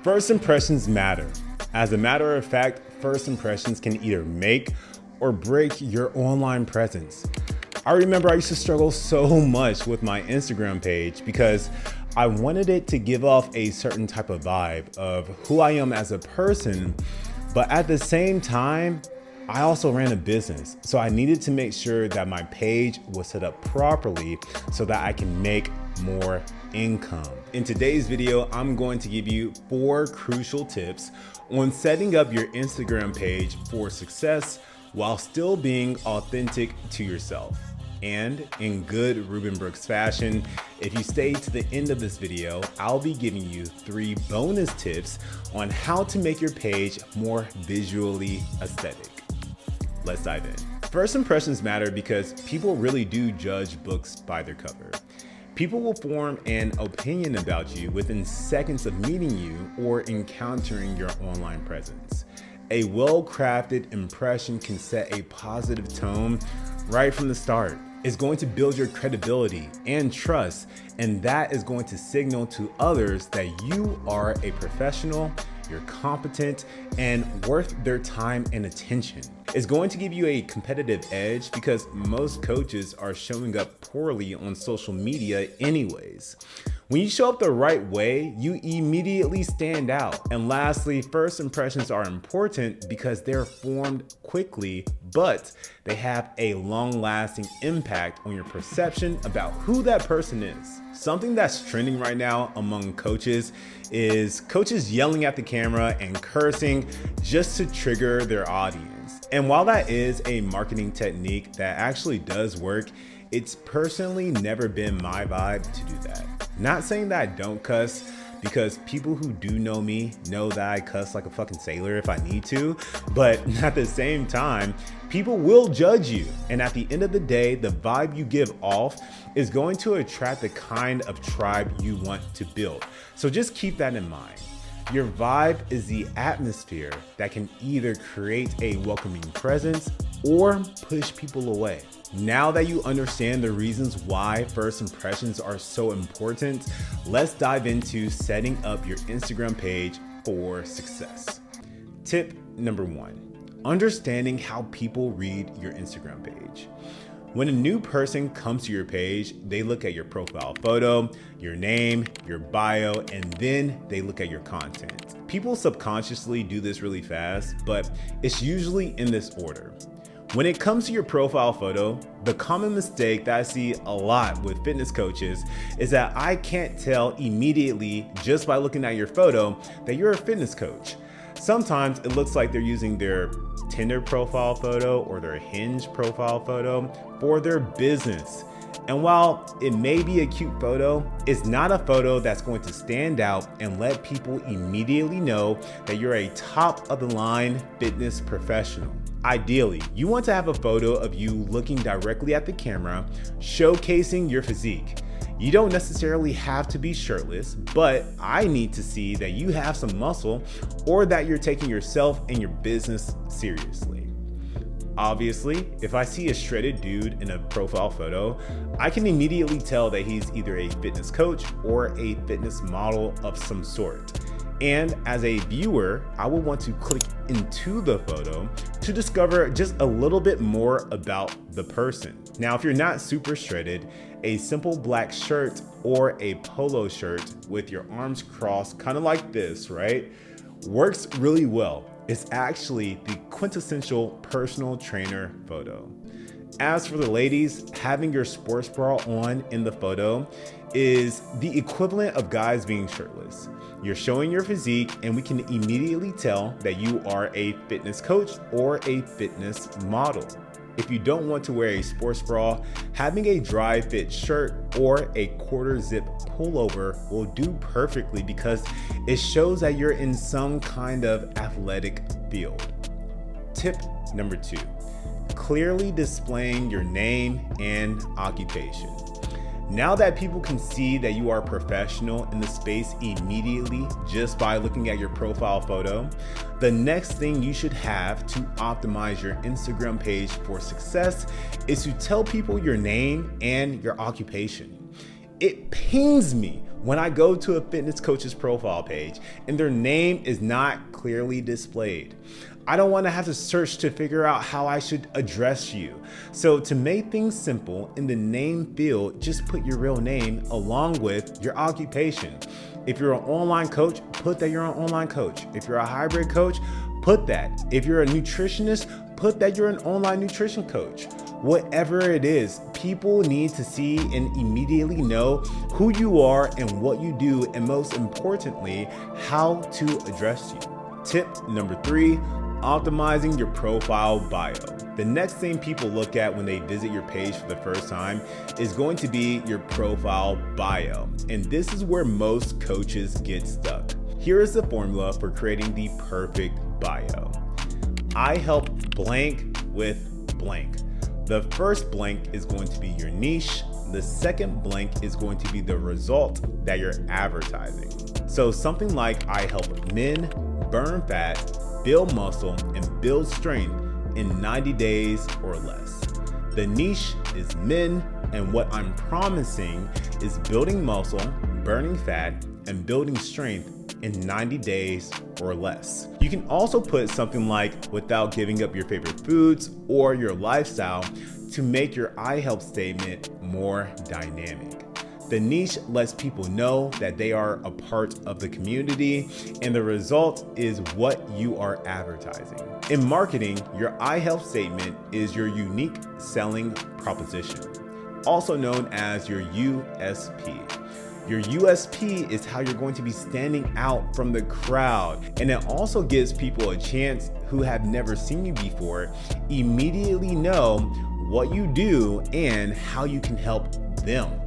First impressions matter. As a matter of fact, first impressions can either make or break your online presence. I remember I used to struggle so much with my Instagram page because I wanted it to give off a certain type of vibe of who I am as a person, but at the same time, I also ran a business, so I needed to make sure that my page was set up properly so that I can make more income. In today's video, I'm going to give you 4 crucial tips on setting up your Instagram page for success while still being authentic to yourself. And in good Ruben Brooks fashion, if you stay to the end of this video, I'll be giving you 3 bonus tips on how to make your page more visually aesthetic. Let's dive in. First impressions matter because people really do judge books by their cover. People will form an opinion about you within seconds of meeting you or encountering your online presence. A well-crafted impression can set a positive tone right from the start. It's going to build your credibility and trust, and that is going to signal to others that you are a professional, you're competent, and worth their time and attention. It's going to give you a competitive edge because most coaches are showing up poorly on social media anyways. When you show up the right way, you immediately stand out. And lastly, first impressions are important because they're formed quickly, but they have a long-lasting impact on your perception about who that person is. Something that's trending right now among coaches is coaches yelling at the camera and cursing just to trigger their audience. And while that is a marketing technique that actually does work, it's personally never been my vibe to do that. Not saying that I don't cuss, because people who do know me know that I cuss like a fucking sailor if I need to, but at the same time, people will judge you. And at the end of the day, the vibe you give off is going to attract the kind of tribe you want to build. So just keep that in mind. Your vibe is the atmosphere that can either create a welcoming presence or push people away. Now that you understand the reasons why first impressions are so important, let's dive into setting up your Instagram page for success. Tip number 1, understanding how people read your Instagram page. When a new person comes to your page, they look at your profile photo, your name, your bio, and then they look at your content. People subconsciously do this really fast, but it's usually in this order. When it comes to your profile photo, the common mistake that I see a lot with fitness coaches is that I can't tell immediately just by looking at your photo that you're a fitness coach. Sometimes it looks like they're using their Tinder profile photo or their Hinge profile photo for their business. And while it may be a cute photo, it's not a photo that's going to stand out and let people immediately know that you're a top of the line fitness professional. Ideally, you want to have a photo of you looking directly at the camera, showcasing your physique. You don't necessarily have to be shirtless, but I need to see that you have some muscle or that you're taking yourself and your business seriously. Obviously, if I see a shredded dude in a profile photo, I can immediately tell that he's either a fitness coach or a fitness model of some sort. And as a viewer, I will want to click into the photo to discover just a little bit more about the person. Now, if you're not super shredded, a simple black shirt or a polo shirt with your arms crossed, kind of like this, right, works really well. It's actually the quintessential personal trainer photo. As for the ladies, having your sports bra on in the photo is the equivalent of guys being shirtless. You're showing your physique, and we can immediately tell that you are a fitness coach or a fitness model. If you don't want to wear a sports bra, having a dry fit shirt or a quarter zip pullover will do perfectly because it shows that you're in some kind of athletic field. Tip number 2, clearly displaying your name and occupation. Now that people can see that you are professional in the space immediately just by looking at your profile photo, the next thing you should have to optimize your Instagram page for success is to tell people your name and your occupation. It pains me When I go to a fitness coach's profile page and their name is not clearly displayed, I don't want to have to search to figure out how I should address you. So to make things simple, in the name field, just put your real name along with your occupation. If you're an online coach, put that you're an online coach. If you're a hybrid coach, put that. If you're a nutritionist, put that you're an online nutrition coach. Whatever it is, people need to see and immediately know who you are and what you do, and most importantly, how to address you. Tip number 3, optimizing your profile bio. The next thing people look at when they visit your page for the first time is going to be your profile bio. And this is where most coaches get stuck. Here is the formula for creating the perfect bio. I help blank with blank. The first blank is going to be your niche. The second blank is going to be the result that you're advertising. So something like I help men burn fat, build muscle, and build strength in 90 days or less. The niche is men, and what I'm promising is building muscle, burning fat, and building strength in 90 days or less. You can also put something like without giving up your favorite foods or your lifestyle to make your I help statement more dynamic. The niche lets people know that they are a part of the community, and the result is what you are advertising. In marketing, your I help statement is your unique selling proposition, also known as your USP. Your USP is how you're going to be standing out from the crowd, and it also gives people a chance who have never seen you before immediately know what you do and how you can help them.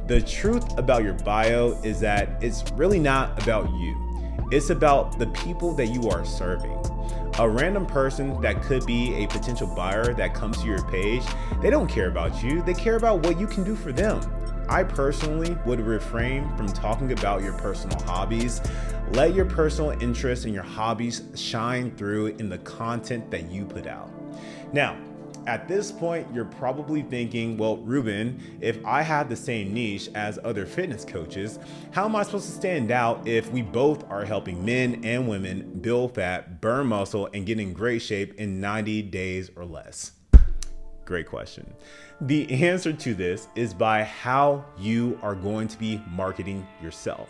The truth about your bio is that it's really not about you. It's about the people that you are serving. A random person that could be a potential buyer that comes to your page, they don't care about you. They care about what you can do for them. I personally would refrain from talking about your personal hobbies. Let your personal interests and your hobbies shine through in the content that you put out. Now, at this point, you're probably thinking, well, Ruben, if I have the same niche as other fitness coaches, how am I supposed to stand out if we both are helping men and women build fat, burn muscle, and get in great shape in 90 days or less? Great question. The answer to this is by how you are going to be marketing yourself.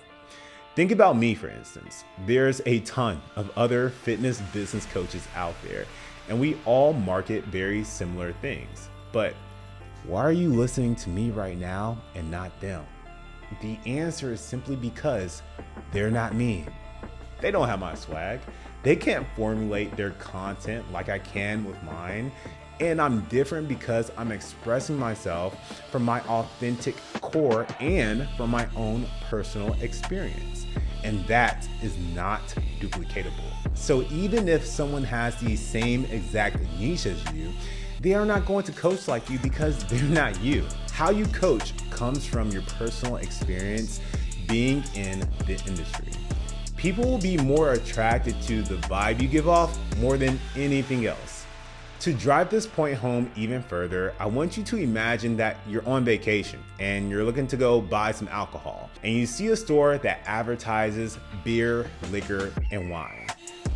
Think about me, for instance. There's a ton of other fitness business coaches out there, and we all market very similar things. But why are you listening to me right now and not them? The answer is simply because they're not me. They don't have my swag. They can't formulate their content like I can with mine. And I'm different because I'm expressing myself from my authentic core and from my own personal experience. And that is not duplicatable. So even if someone has the same exact niche as you, they are not going to coach like you because they're not you. How you coach comes from your personal experience being in the industry. People will be more attracted to the vibe you give off more than anything else. To drive this point home even further, I want you to imagine that you're on vacation and you're looking to go buy some alcohol, and you see a store that advertises beer, liquor, and wine.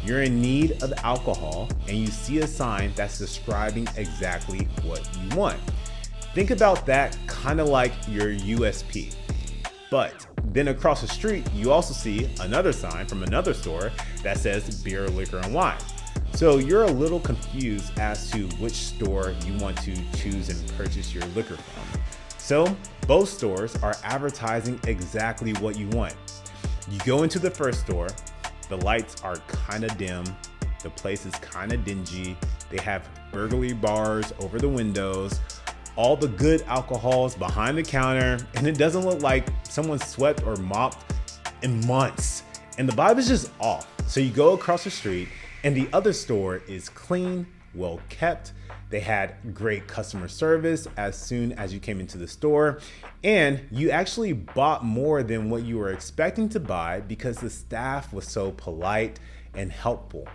You're in need of alcohol and you see a sign that's describing exactly what you want. Think about that kind of like your USP. But then across the street, you also see another sign from another store that says beer, liquor, and wine. So you're a little confused as to which store you want to choose and purchase your liquor from. So both stores are advertising exactly what you want. You go into the first store, the lights are kind of dim, the place is kind of dingy, they have burglary bars over the windows, all the good alcohol's behind the counter, and it doesn't look like someone swept or mopped in months. And the vibe is just off. So you go across the street, and the other store is clean, well kept. They had great customer service as soon as you came into the store, and you actually bought more than what you were expecting to buy because the staff was so polite and helpful.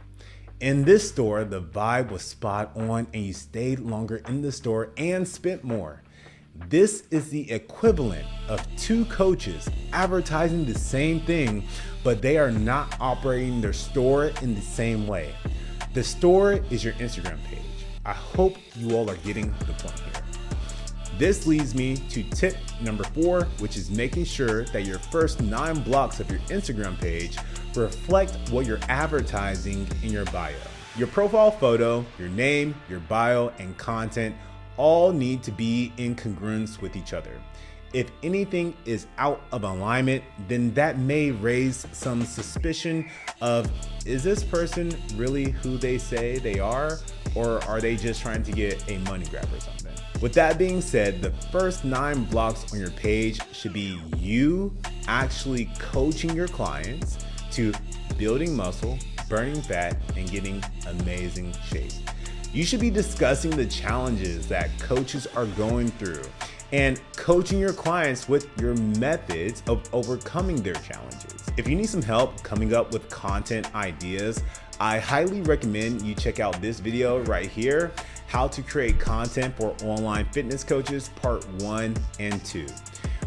In this store, the vibe was spot on and you stayed longer in the store and spent more. This is the equivalent of two coaches advertising the same thing, but they are not operating their store in the same way. The store is your Instagram page. I hope you all are getting the point here. This leads me to tip number 4, which is making sure that your first 9 blocks of your Instagram page reflect what you're advertising in your bio. Your profile photo, your name, your bio, and content all need to be in congruence with each other. If anything is out of alignment, then that may raise some suspicion of, is this person really who they say they are? Or are they just trying to get a money grab or something? With that being said, the first 9 blocks on your page should be you actually coaching your clients to building muscle, burning fat, and getting amazing shape. You should be discussing the challenges that coaches are going through and coaching your clients with your methods of overcoming their challenges. If you need some help coming up with content ideas, I highly recommend you check out this video right here, How to Create Content for Online Fitness Coaches, Part 1 and 2.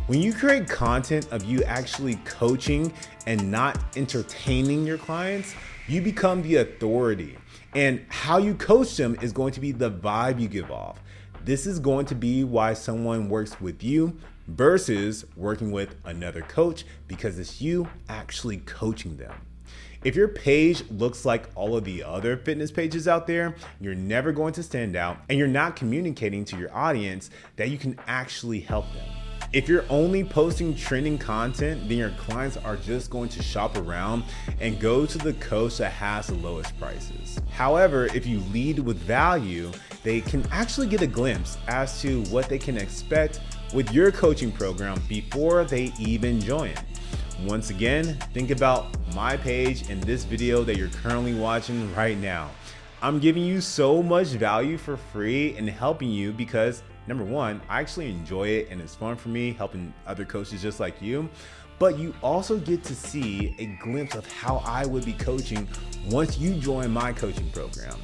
When you create content of you actually coaching and not entertaining your clients, you become the authority. And how you coach them is going to be the vibe you give off. This is going to be why someone works with you versus working with another coach, because it's you actually coaching them. If your page looks like all of the other fitness pages out there, you're never going to stand out and you're not communicating to your audience that you can actually help them. If you're only posting trending content, then your clients are just going to shop around and go to the coach that has the lowest prices. However, if you lead with value, they can actually get a glimpse as to what they can expect with your coaching program before they even join. Once again, think about my page and this video that you're currently watching right now. I'm giving you so much value for free and helping you because number 1, I actually enjoy it and it's fun for me helping other coaches just like you, but you also get to see a glimpse of how I would be coaching once you join my coaching program.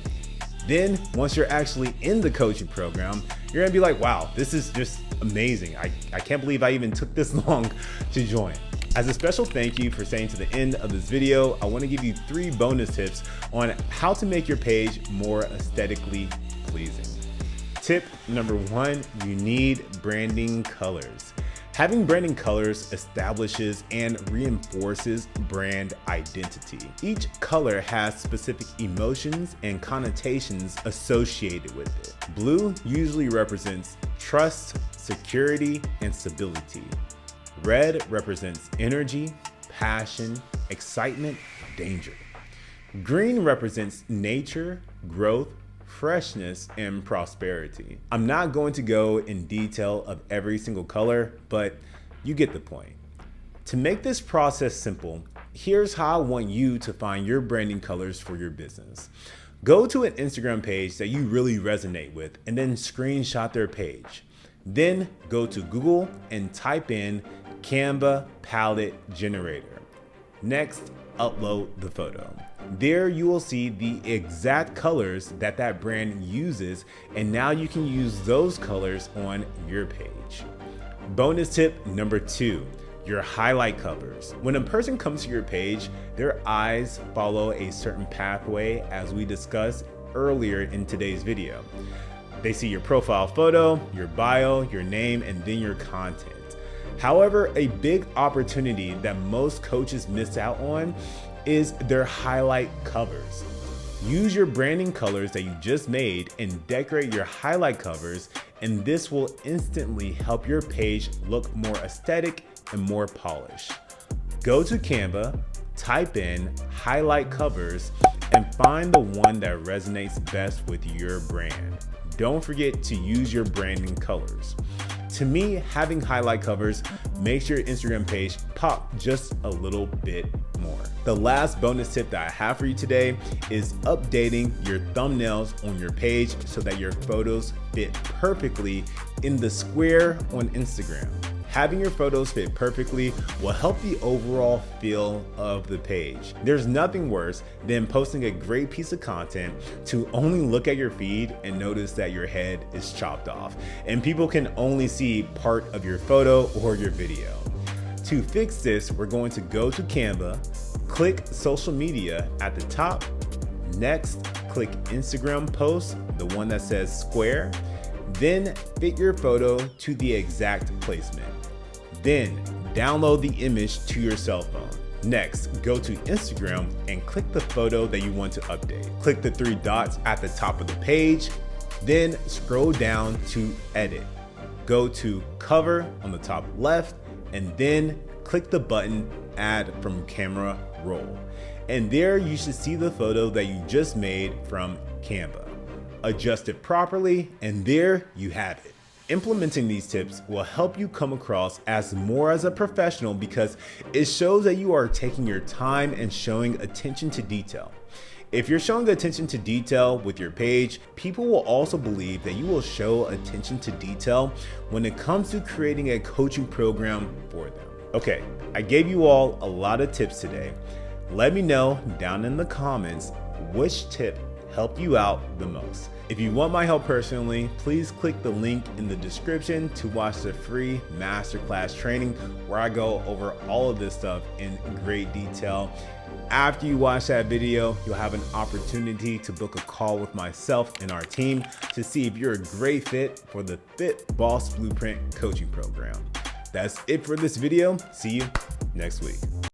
Then once you're actually in the coaching program, you're gonna be like, wow, this is just amazing. I can't believe I even took this long to join. As a special thank you for staying to the end of this video, I want to give you 3 bonus tips on how to make your page more aesthetically pleasing. Tip number 1, you need branding colors. Having branding colors establishes and reinforces brand identity. Each color has specific emotions and connotations associated with it. Blue usually represents trust, security, and stability. Red represents energy, passion, excitement, danger. Green represents nature, growth, freshness, and prosperity. I'm not going to go in detail of every single color, but you get the point. To make this process simple, here's how I want you to find your branding colors for your business. Go to an Instagram page that you really resonate with and then screenshot their page. Then go to Google and type in Canva palette generator. Next, upload the photo. There you will see the exact colors that brand uses, and now you can use those colors on your page. Bonus tip number 2, your highlight covers. When a person comes to your page, their eyes follow a certain pathway as we discussed earlier in today's video. They see your profile photo, your bio, your name, and then your content. However, a big opportunity that most coaches miss out on is their highlight covers. Use your branding colors that you just made and decorate your highlight covers, and this will instantly help your page look more aesthetic and more polished. Go to Canva, type in highlight covers, and find the one that resonates best with your brand. Don't forget to use your branding colors. To me, having highlight covers makes your Instagram page pop just a little bit more. The last bonus tip that I have for you today is updating your thumbnails on your page so that your photos fit perfectly in the square on Instagram. Having your photos fit perfectly will help the overall feel of the page. There's nothing worse than posting a great piece of content to only look at your feed and notice that your head is chopped off and people can only see part of your photo or your video. To fix this, we're going to go to Canva, click social media at the top. Next, click Instagram post, the one that says square. Then fit your photo to the exact placement. Then download the image to your cell phone. Next, go to Instagram and click the photo that you want to update. Click the 3 dots at the top of the page, then scroll down to edit. Go to cover on the top left, and then click the button add from camera roll. And there you should see the photo that you just made from Canva. Adjust it properly, and there you have it. Implementing these tips will help you come across as more as a professional because it shows that you are taking your time and showing attention to detail. If you're showing attention to detail with your page, people will also believe that you will show attention to detail when it comes to creating a coaching program for them. Okay, I gave you all a lot of tips today. Let me know down in the comments which tip helped you out the most. If you want my help personally, please click the link in the description to watch the free masterclass training where I go over all of this stuff in great detail. After you watch that video, you'll have an opportunity to book a call with myself and our team to see if you're a great fit for the Fit Boss Blueprint coaching program. That's it for this video. See you next week.